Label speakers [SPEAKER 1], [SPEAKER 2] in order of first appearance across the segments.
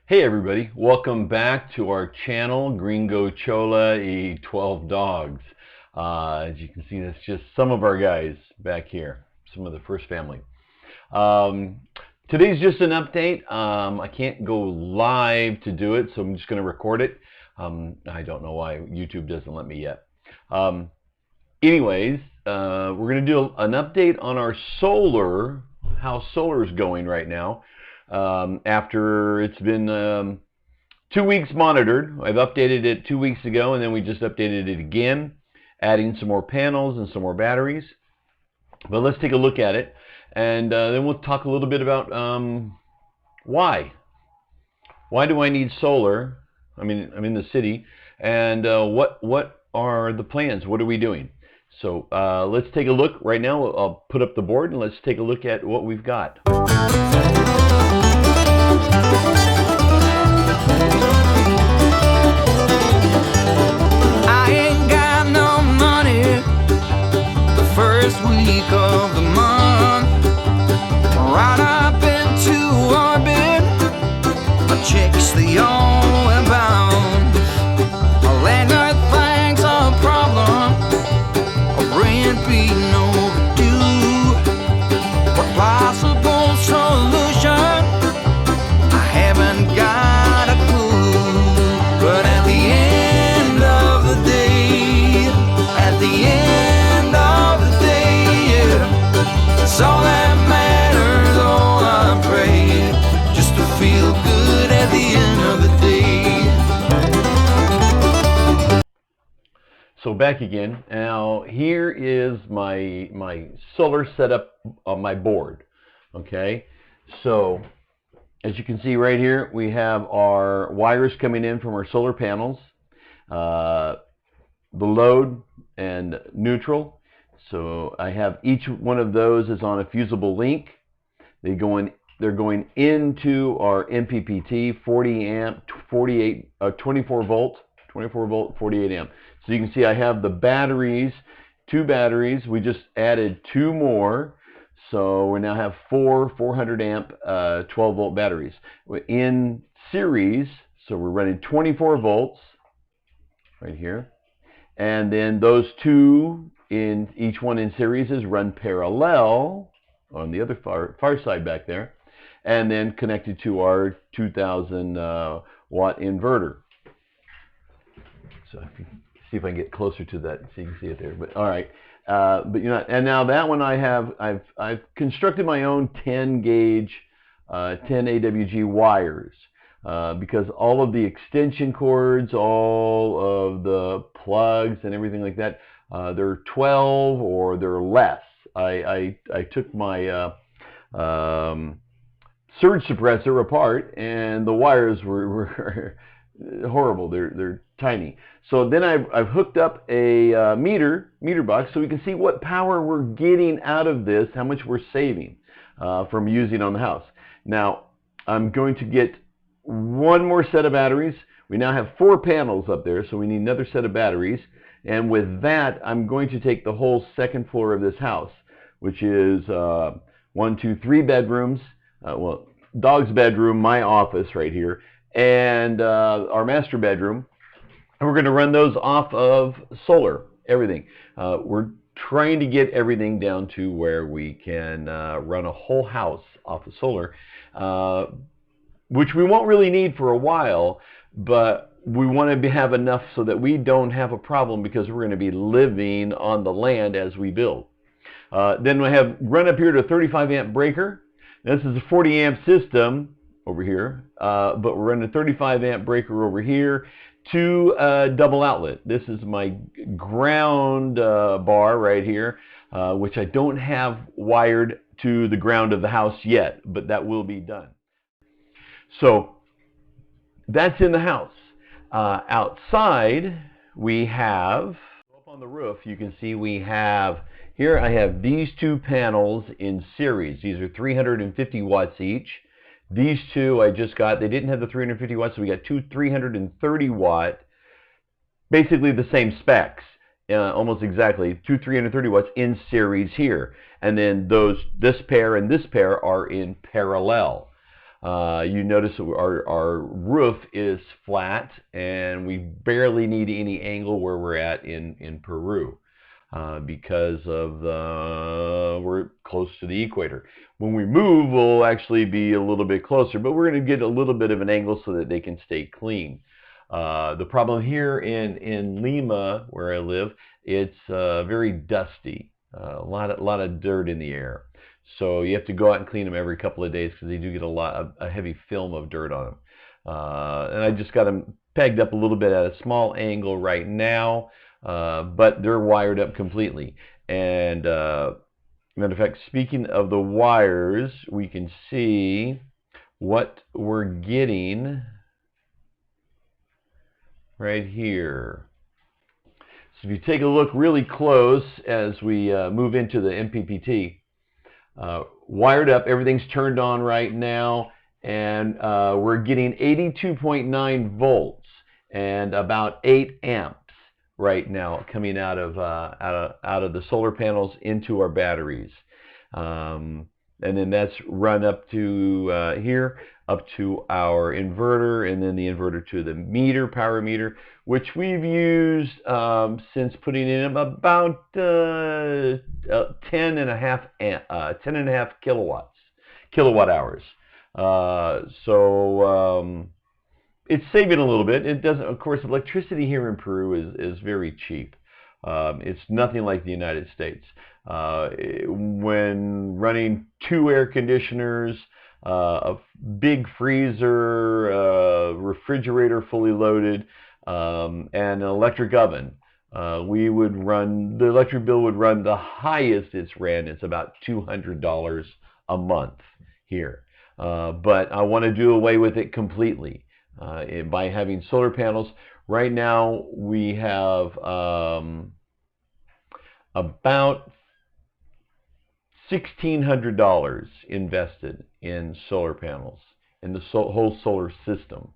[SPEAKER 1] Hey everybody, welcome back to our channel, Gringo Chola y 12 Dogs. As you can see, that's just some of our guys back here, some of the first family. Today's just an update. I can't go live to do it, so I'm just going to record it. I don't know why YouTube doesn't let me yet. Anyways, we're going to do an update on our solar, how solar is going right now. After it's been 2 weeks monitored. I've updated it 2 weeks ago, and then we just updated it again, adding some more panels and some more batteries. But let's take a look at it, and then we'll talk a little bit about why. Why do I need solar? I mean, I'm in the city, and what are the plans? What are we doing? So let's take a look right now. I'll put up the board, and let's take a look at what we've got.
[SPEAKER 2] I ain't got no money the first week of the month. Right up into orbit, my chicks they all abound. My landlord thinks a problem, a rent being overdue. What possible solution? I haven't got a clue. But at the end of the day, at the end of the day, it's all that matters. All I pray, just to feel good at the end of the day.
[SPEAKER 1] So back again. Now here is my solar setup on my board. Okay, so as you can see right here, we have our wires coming in from our solar panels, the load and neutral. So I have each one of those is on a fusible link. They're going into our MPPT 40 amp 24 volt 48 amp. So you can see I have the batteries, 2 batteries. We just added 2 more. So we now have 400 amp 12 volt batteries in series. So we're running 24 volts right here, and then those 2 in each one in series is run parallel on the other far side back there, and then connected to our 2000 watt inverter. So if you see if I can get closer to that so you can see it there. But all right. But you know, and now that one I've constructed my own 10 gauge 10 AWG wires because all of the extension cords, all of the plugs and everything like that, they're 12 or they're less. I took my surge suppressor apart, and the wires were horrible. They're tiny. So then I've hooked up a meter box so we can see what power we're getting out of this, how much we're saving from using on the house. Now I'm going to get one more set of batteries. We now have 4 panels up there, so we need another set of batteries. And with that, I'm going to take the whole second floor of this house, which is 1, 2, 3 bedrooms. Well, dog's bedroom, my office right here, and our master bedroom. And we're going to run those off of solar, everything. We're trying to get everything down to where we can run a whole house off of solar, which we won't really need for a while, but we want to have enough so that we don't have a problem because we're going to be living on the land as we build. Then we have run up here to a 35 amp breaker. This is a 40 amp system over here, but we're running a 35 amp breaker over here to a double outlet. This is my ground bar right here, which I don't have wired to the ground of the house yet, but that will be done. So that's in the house. Outside we have, up on the roof, you can see we have, here I have these 2 panels in series. These are 350 watts each. These 2 I just got, they didn't have the 350 watts, so we got 2 330 watt, basically the same specs, almost exactly, 2 330 watts in series here. And then this pair and this pair are in parallel. You notice our roof is flat, and we barely need any angle where we're at in Peru. Because of we're close to the equator. When we move, we'll actually be a little bit closer, but we're going to get a little bit of an angle so that they can stay clean. The problem here in Lima, where I live, it's very dusty. A lot of dirt in the air. So you have to go out and clean them every couple of days because they do get a heavy film of dirt on them. And I just got them pegged up a little bit at a small angle right now. But they're wired up completely. And matter of fact, speaking of the wires, we can see what we're getting right here. So if you take a look really close as we move into the MPPT, wired up, everything's turned on right now, and we're getting 82.9 volts and about 8 amps right now coming out of the solar panels into our batteries, and then that's run up to here, up to our inverter, and then the inverter to the meter, power meter, which we've used since putting in about 10.5 kilowatt hours. It's saving a little bit. It doesn't, of course, electricity here in Peru is very cheap. It's nothing like the United States. When running 2 air conditioners, a big freezer, refrigerator fully loaded, and an electric oven, the electric bill would run the highest it's ran. It's about $200 a month here. But I want to do away with it completely. By having solar panels. Right now we have about $1,600 invested in solar panels, in the whole solar system.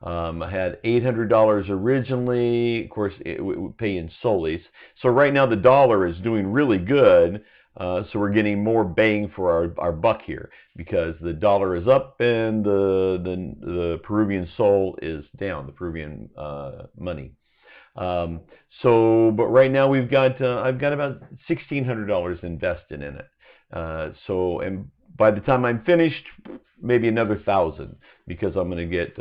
[SPEAKER 1] I had $800 originally. Of course, it would pay in soles. So right now the dollar is doing really good. So we're getting more bang for our buck here because the dollar is up and the Peruvian sol is down, the Peruvian money. But right now I've got about $1,600 invested in it. And by the time I'm finished, maybe another 1,000, because I'm going to get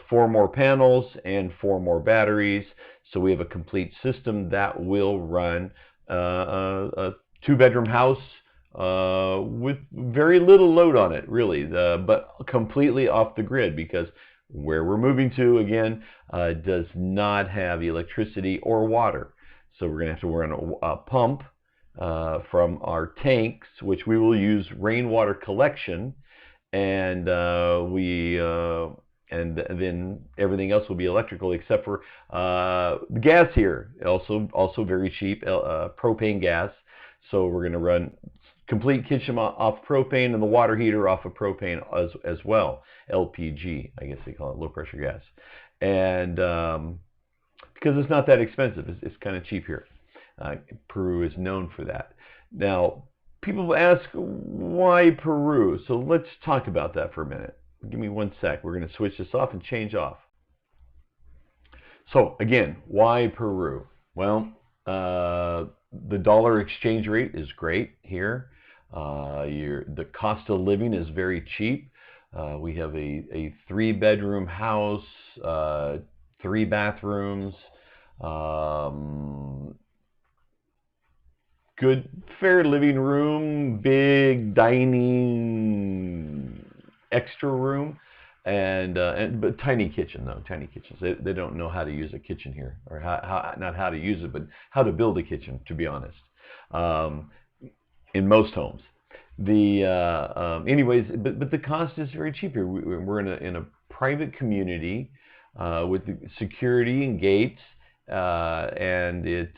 [SPEAKER 1] 4 more panels and 4 more batteries. So we have a complete system that will run a 2-bedroom house with very little load on it, really, but completely off the grid, because where we're moving to, again, does not have electricity or water. So we're going to have to run a pump from our tanks, which we will use rainwater collection, and then everything else will be electrical except for the gas here, also very cheap, propane gas. So we're going to run complete kitchen off propane and the water heater off of propane as well. LPG, I guess they call it, low pressure gas. And because it's not that expensive, it's kind of cheap here. Peru is known for that. Now, people ask, why Peru? So let's talk about that for a minute. Give me 1 sec. We're going to switch this off and change off. So again, why Peru? Well, the dollar exchange rate is great here. The cost of living is very cheap. We have a 3-bedroom house, 3 bathrooms, good, fair living room, big dining extra room, but tiny kitchen though, tiny kitchens. They don't know how to use a kitchen here, or not how to use it, but how to build a kitchen, to be honest, in most homes. Anyways, but the cost is very cheap here. We're in a private community with the security and gates, and it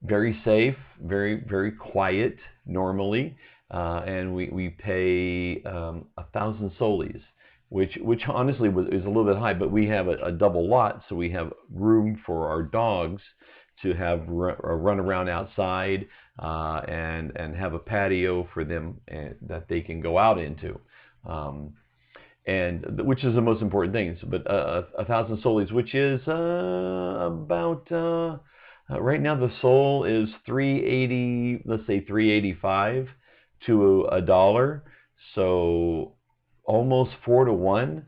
[SPEAKER 1] very safe, very quiet normally, and we pay 1,000 soles, which honestly is a little bit high, but we have a double lot, so we have room for our dogs to have run around outside, and have a patio for them that they can go out into. and which is the most important thing. So, but 1,000 soles, which is about right now the sole is 380, let's say 385 to a dollar, so almost 4 to 1.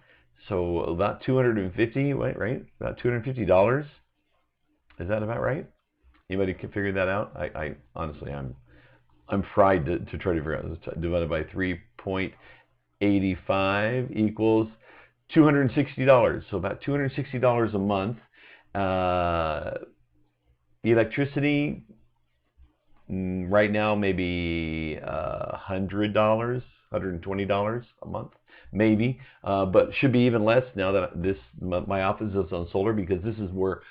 [SPEAKER 1] So about 250, right? About $250. Is that about right? Anybody can figure that out? I honestly, I'm fried to try to figure out. Divided by 3.85 equals $260. So about $260 a month. Electricity right now maybe $100, $120 a month, maybe, but should be even less now that my office is on solar, because this is where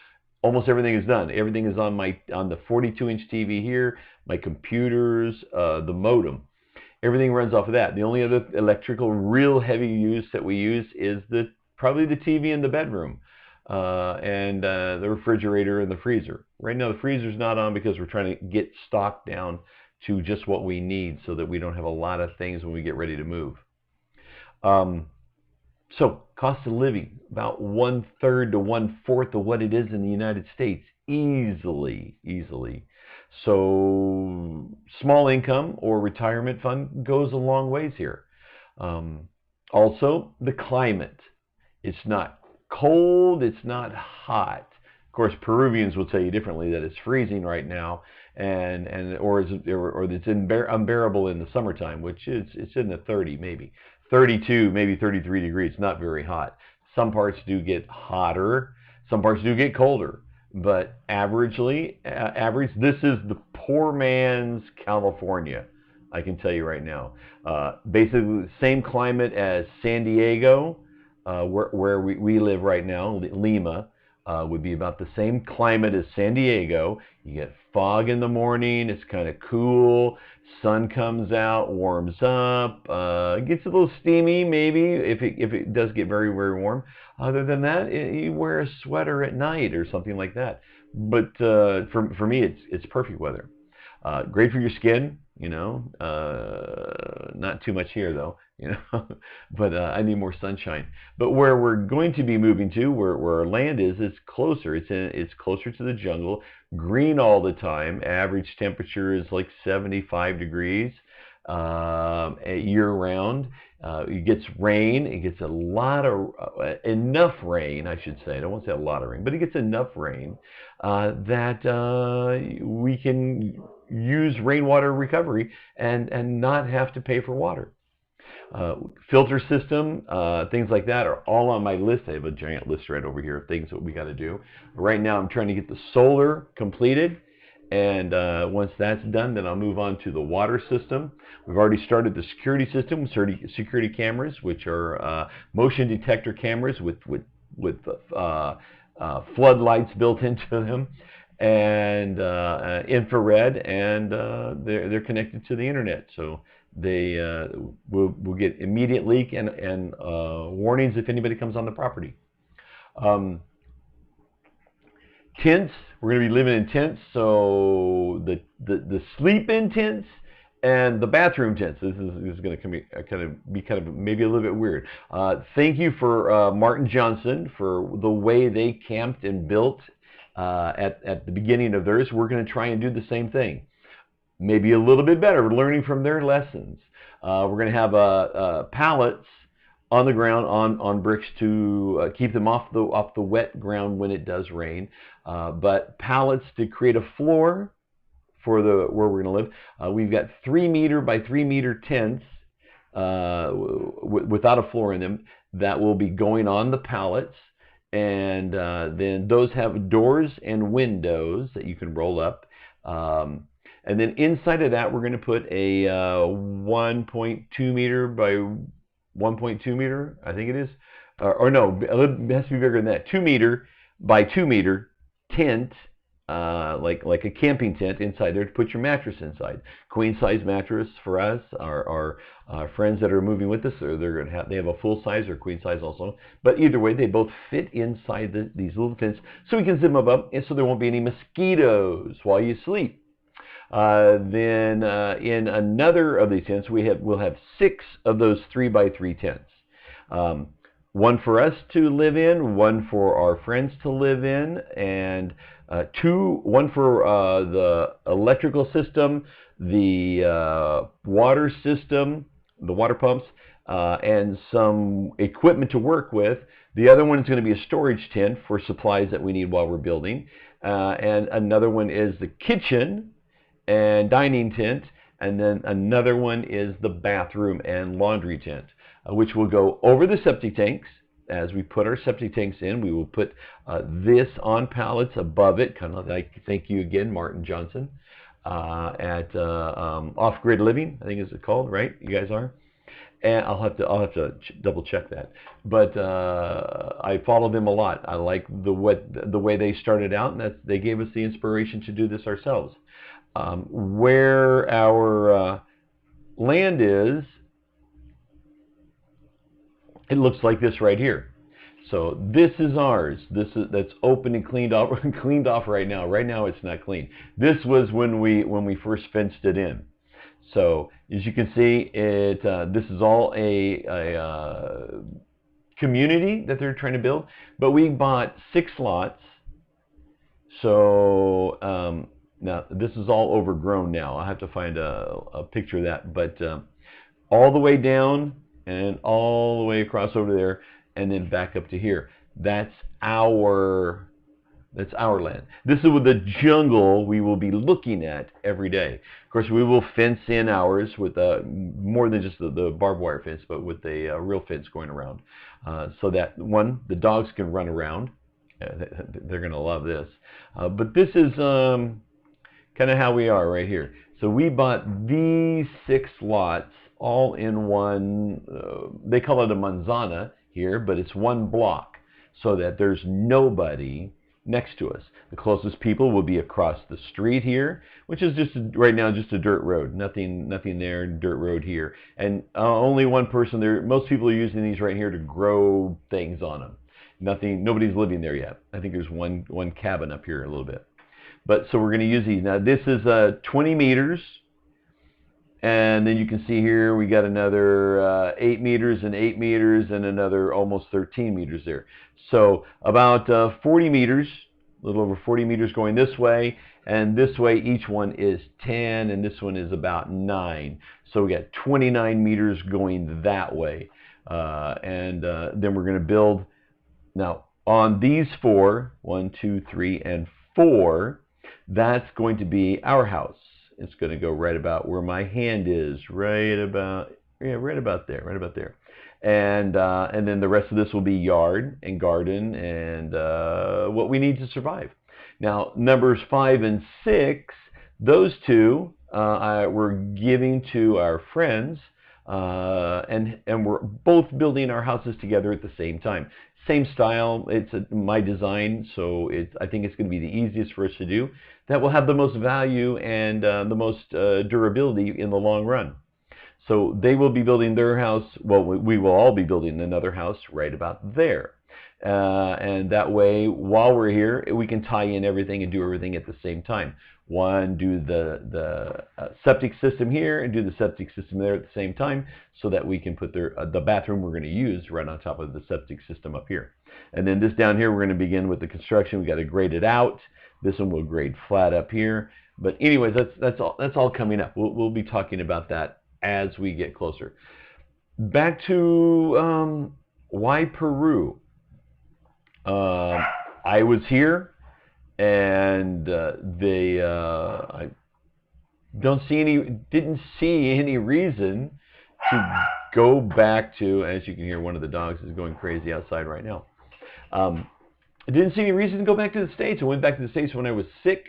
[SPEAKER 1] almost everything is done. Everything is on the 42-inch TV here, my computers, the modem. Everything runs off of that. The only other electrical real heavy use that we use is probably the TV in the bedroom, and the refrigerator and the freezer. Right now the freezer's not on because we're trying to get stock down to just what we need so that we don't have a lot of things when we get ready to move. So cost of living, about 1/3 to 1/4 of what it is in the United States, easily. So small income or retirement fund goes a long ways here. Also, the climate. It's not cold, it's not hot. Of course, Peruvians will tell you differently, that it's freezing right now, or it's unbearable in the summertime, which it's in the 30, maybe 32, maybe 33 degrees. Not very hot. Some parts do get hotter, some parts do get colder, but average. This is the poor man's California, I can tell you right now. Basically, the same climate as San Diego, where we live right now. Lima would be about the same climate as San Diego. You get fog in the morning, it's kind of cool, sun comes out, warms up, it gets a little steamy maybe if it does get very, very warm. Other than that, you wear a sweater at night or something like that. But for me, it's perfect weather. Great for your skin, not too much here though, but I need more sunshine. But where we're going to be moving to, where our land is, it's closer. It's closer to the jungle, green all the time. Average temperature is like 75 degrees year round. It gets rain. It gets enough rain, I should say. I don't want to say a lot of rain, but it gets enough rain that we can use rainwater recovery and not have to pay for water. Filter system, things like that are all on my list. I have a giant list right over here of things that we got to do. Right now I'm trying to get the solar completed, and once that's done, then I'll move on to the water system. We've already started the security system, security cameras, which are motion detector cameras with floodlights built into them, and infrared, and they're connected to the internet, so they will get immediate leak and warnings if anybody comes on the property. Tents, we're going to be living in tents, so the sleep-in tents and the bathroom tents. This is going to be kind of maybe a little bit weird. Thank you for Martin Johnson for the way they camped and built at the beginning of theirs. We're going to try and do the same thing. Maybe a little bit better, learning from their lessons. We're going to have pallets on the ground on bricks to keep them off the wet ground when it does rain, but pallets to create a floor for where we're going to live. We've got 3 meter by 3 meter tents without a floor in them that will be going on the pallets, and then those have doors and windows that you can roll up. And then inside of that, we're going to put a 1.2 meter by 1.2 meter, I think it is, or no, it has to be bigger than that. 2 meter by 2 meter tent, like a camping tent inside there to put your mattress inside. Queen size mattress for us. Our friends that are moving with us, they have a full size or queen size also. But either way, they both fit inside these little tents, so we can zip them up, and so there won't be any mosquitoes while you sleep. Then in another of these tents, we'll have 6 of those 3x3 tents. One for us to live in, one for our friends to live in, and one for the electrical system, the water system, the water pumps, and some equipment to work with. The other one is going to be a storage tent for supplies that we need while we're building. And another one is the kitchen and dining tent. And then another one is the bathroom and laundry tent, which will go over the septic tanks. As we put our septic tanks in, we will put this on pallets above it, kind of like, thank you again, Martin Johnson, at Off-Grid Living, I think is it called, right? You guys are? And I'll have to double check that. But I follow them a lot. I like the way they started out, and they gave us the inspiration to do this ourselves. Where our land is, it looks like this right here. So this is ours. That's open and cleaned off right now. Right now it's not clean. This was when we first fenced it in. So as you can see, this is all a community that they're trying to build. But we bought 6 lots. So now this is all overgrown now. I'll have to find a picture of that. But all the way down and all the way across over there, and then back up to here. That's our land. This is with the jungle we will be looking at every day. Of course, we will fence in ours with more than just the barbed wire fence, but with a real fence going around, so that the dogs can run around. They're going to love this. But this is kind of how we are right here. So we bought these 6 lots all in one. They call it a manzana here, but it's one block, so that there's nobody next to us. The closest people will be across the street here, which is right now just a dirt road. Nothing there, dirt road here. And only one person there. Most people are using these right here to grow things on them. Nobody's living there yet. I think there's one cabin up here a little bit. But so we're going to use these. Now this is 20 meters. And then you can see here we got another 8 meters and 8 meters and another almost 13 meters there. So about 40 meters, a little over 40 meters going this way, and this way each one is 10, and this one is about 9. So we got 29 meters going that way. And then we're going to build, now on these 4, 1, 2, 3, and 4, that's going to be our house. It's going to go right about where my hand is, right about there. And then the rest of this will be yard and garden and what we need to survive. Now, numbers 5 and 6, those two we're giving to our friends, and we're both building our houses together at the same time. Same style. It's my design, so I think it's going to be the easiest for us to do. That will have the most value and the most durability in the long run. So they will be building their house. Well, we will all be building another house right about there. And that way, while we're here, we can tie in everything and do everything at the same time. One, do the septic system here and do the septic system there at the same time, so that we can put the bathroom we're going to use right on top of the septic system up here. And then this down here, we're going to begin with the construction. We got to grade it out. This one will grade flat up here. But anyways, that's all coming up. We'll be talking about that as we get closer. Back to why Peru. I was here, and I didn't see any reason to go back to. As you can hear, one of the dogs is going crazy outside right now. I didn't see any reason to go back to the States. I went back to the States when I was sick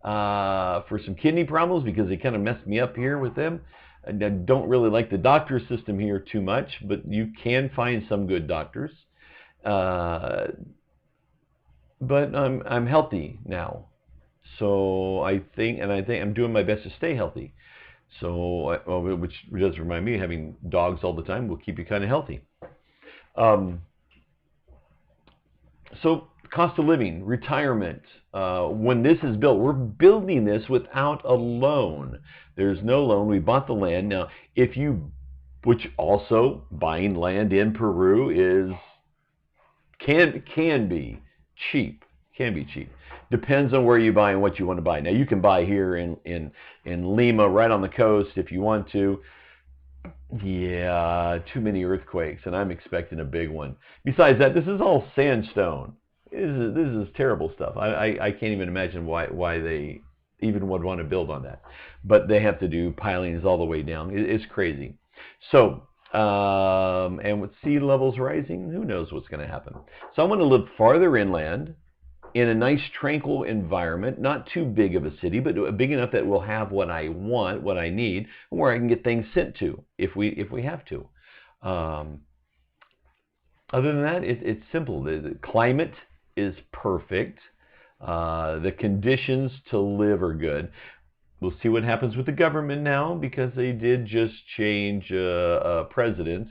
[SPEAKER 1] for some kidney problems, because they kind of messed me up here with them. And I don't really like the doctor system here too much, but you can find some good doctors. But I'm healthy now, so I think I'm doing my best to stay healthy. So, which does remind me, having dogs all the time will keep you kind of healthy. So cost of living, retirement. When this is built, we're building this without a loan. There's no loan. We bought the land. Now, which also buying land in Peru can be cheap. Can be cheap. Depends on where you buy and what you want to buy. Now, you can buy here in Lima, right on the coast, if you want to. Yeah, too many earthquakes, and I'm expecting a big one. Besides that, this is all sandstone. This is terrible stuff. I can't even imagine why they even would want to build on that. But they have to do pilings all the way down. It's crazy. So, and with sea levels rising, who knows what's going to happen. So I'm going to live farther inland, in a nice tranquil environment, not too big of a city, but big enough that we'll have what I want, what I need, and where I can get things sent to if we have to. Other than that, it's simple. The climate is perfect. The conditions to live are good. We'll see what happens with the government now, because they did just change presidents,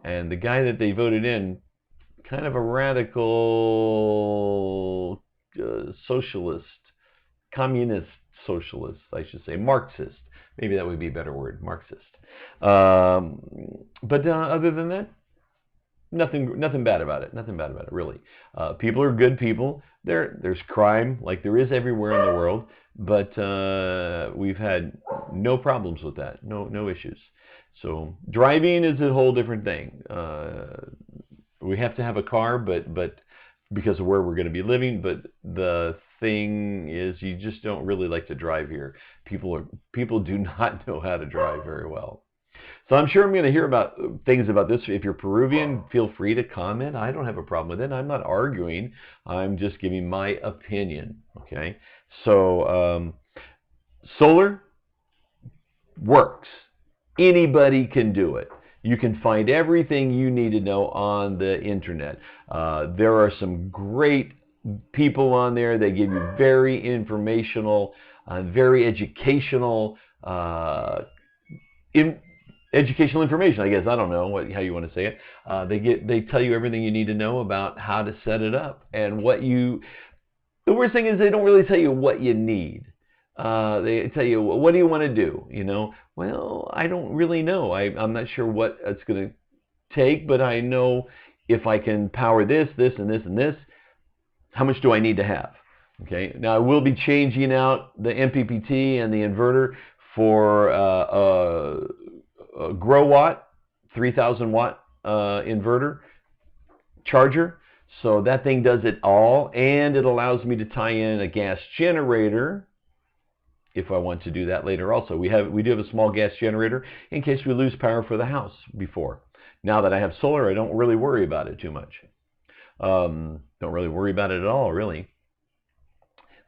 [SPEAKER 1] and the guy that they voted in, kind of a radical socialist, communist socialist, I should say, Marxist. Maybe that would be a better word, Marxist. But other than that, nothing bad about it. Nothing bad about it, really. People are good people. There's crime, like there is everywhere in the world, but we've had no problems with that. No issues. So driving is a whole different thing. We have to have a car, but because of where we're going to be living. But the thing is, you just don't really like to drive here. People do not know how to drive very well. So I'm sure I'm going to hear about things about this. If you're Peruvian, feel free to comment. I don't have a problem with it. I'm not arguing. I'm just giving my opinion. Okay. So solar works. Anybody can do it. You can find everything you need to know on the internet. There are some great people on there. They give you very informational, very educational, educational information, I guess. I don't know how you want to say it. They tell you everything you need to know about how to set it up, and the worst thing is they don't really tell you what you need. They tell you, what do you want to do? Well, I don't really know. I'm not sure what it's going to take, but I know if I can power this, this, and this, and this, how much do I need to have? Okay. Now I will be changing out the MPPT and the inverter for a grow watt, 3,000 watt inverter charger. So that thing does it all, and it allows me to tie in a gas generator if I want to do that later also. We do have a small gas generator in case we lose power for the house before. Now that I have solar, I don't really worry about it too much. Don't really worry about it at all, really.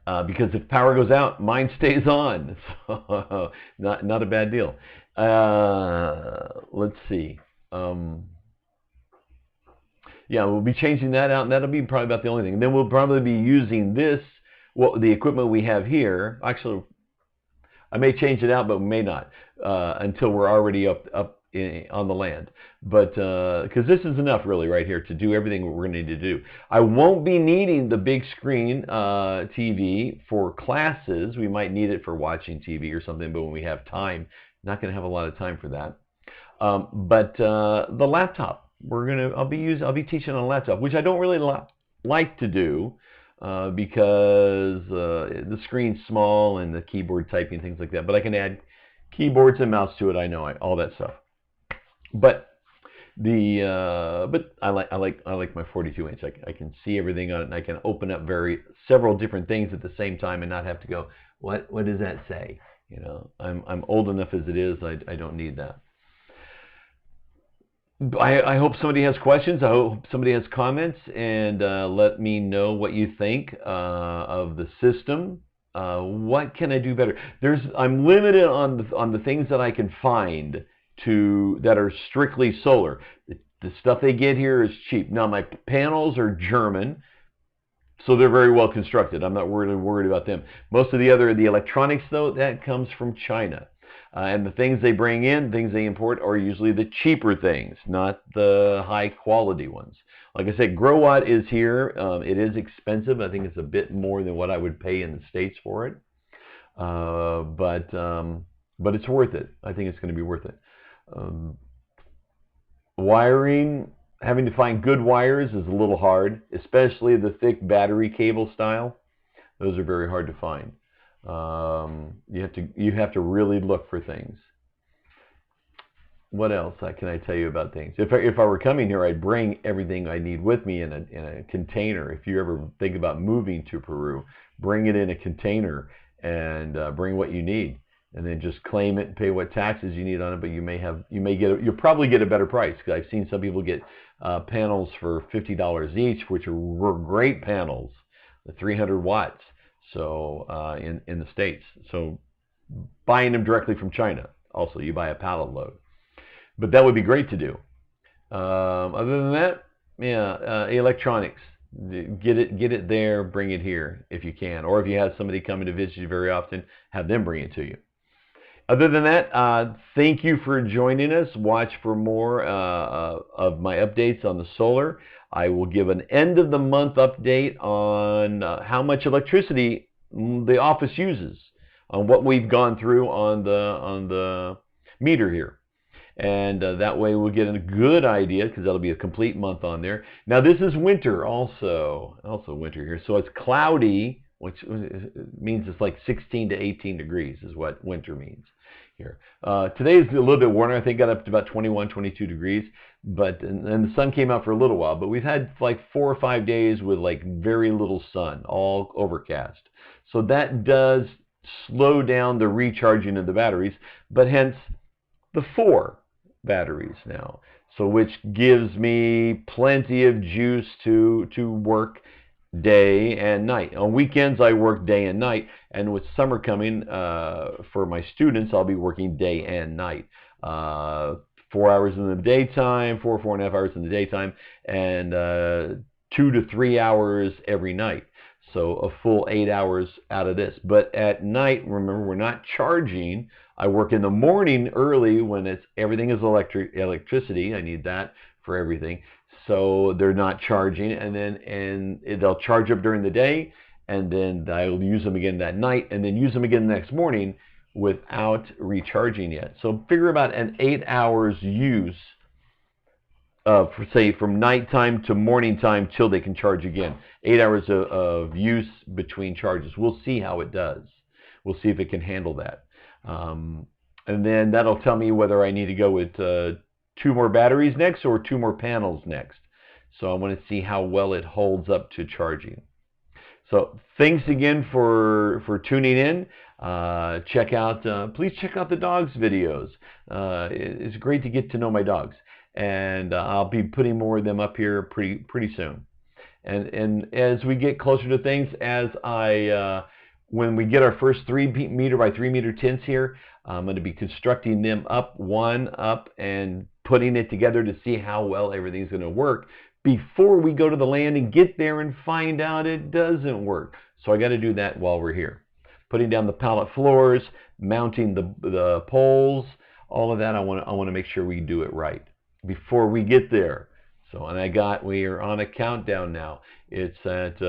[SPEAKER 1] Because if power goes out, mine stays on. So not a bad deal. Let's see. Yeah, we'll be changing that out, and that'll be probably about the only thing. And then we'll probably be using the equipment we have here. Actually, I may change it out, but may not until we're already up on the land. But because this is enough, really, right here to do everything we're going to need to do. I won't be needing the big screen TV for classes. We might need it for watching TV or something, but when we have time, not going to have a lot of time for that. But the laptop, I'll be teaching on a laptop, which I don't really like to do. Because the screen's small and the keyboard typing, things like that. But I can add keyboards and mouse to it. I know all that stuff. But I like my 42-inch. I can see everything on it, and I can open up several different things at the same time and not have to go, what does that say? I'm old enough as it is. I don't need that. I hope somebody has questions. I hope somebody has comments, and let me know what you think of the system. What can I do better? I'm limited on the things that I can find that are strictly solar. The stuff they get here is cheap. Now my panels are German, so they're very well constructed. I'm not really worried about them. Most of the electronics, though, that comes from China. And the things they bring in, things they import, are usually the cheaper things, not the high quality ones. Like I said, Grow Watt is here. It is expensive. I think it's a bit more than what I would pay in the States for it. But it's worth it. I think it's going to be worth it. Wiring, having to find good wires is a little hard, especially the thick battery cable style. Those are very hard to find. You have to really look for things. What else can I tell you about things? If I were coming here, I'd bring everything I need with me in a container. If you ever think about moving to Peru, bring it in a container and bring what you need, and then just claim it and pay what taxes you need on it. But you'll probably get a better price, because I've seen some people get panels for $50 each, which were great panels, the 300 watts. So in the States, so buying them directly from China. Also, you buy a pallet load. But that would be great to do. Other than that, yeah, electronics. Get it there, bring it here if you can. Or if you have somebody coming to visit you very often, have them bring it to you. Other than that, thank you for joining us. Watch for more of my updates on the solar. I will give an end of the month update on how much electricity the office uses, on what we've gone through on the meter here. And that way we'll get a good idea, because that'll be a complete month on there. Now this is winter also winter here. So it's cloudy, which means it's like 16 to 18 degrees is what winter means here. Today is a little bit warmer. I think got up to about 21, 22 degrees. But and the sun came out for a little while. But we've had like 4 or 5 days with like very little sun, all overcast. So that does slow down the recharging of the batteries. But hence the 4 batteries now, so which gives me plenty of juice to work day and night. On weekends I work day and night, and with summer coming for my students, I'll be working day and night. 4 hours in the daytime, 4.5 hours in the daytime, and 2 to 3 hours every night. So a full 8 hours out of this. But at night, remember, we're not charging. I work in the morning early when everything is electricity. I need that for everything. So they're not charging, and they'll charge up during the day, and then I'll use them again that night, and then use them again the next morning without recharging yet. So figure about an 8 hours use for, say, from nighttime to morning time till they can charge again. 8 hours of use between charges. We'll see how it does. We'll see if it can handle that. And then that'll tell me whether I need to go with 2 more batteries next or 2 more panels next. So I want to see how well it holds up to charging. So thanks again for tuning in. Please check out the dogs videos. It's great to get to know my dogs, and I'll be putting more of them up here pretty soon. And as we get closer to things, when we get our first 3 meter by 3 meter tents here, I'm going to be constructing them one up and putting it together to see how well everything's going to work before we go to the land and get there and find out it doesn't work. So I got to do that while we're here. Putting down the pallet floors, mounting the poles, all of that. I want to make sure we do it right before we get there. So, and we are on a countdown now. It's at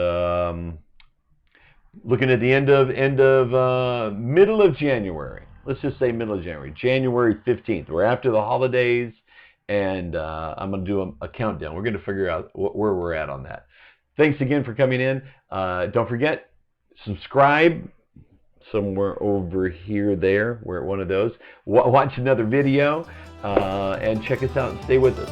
[SPEAKER 1] looking at the end of middle of January. Let's just say middle of January, January 15th. We're after the holidays, and I'm going to do a countdown. We're going to figure out where we're at on that. Thanks again for coming in. Don't forget, subscribe somewhere over here. We're at one of those. Watch another video, and check us out and stay with us.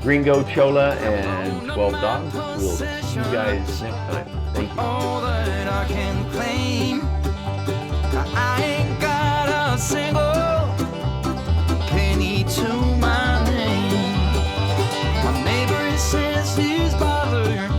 [SPEAKER 1] Gringo, Chola, and 12 Dogs. We'll see you guys next time. Thank you.
[SPEAKER 2] All that I can claim, I ain't got a single penny to my name. My neighbor says he's bothered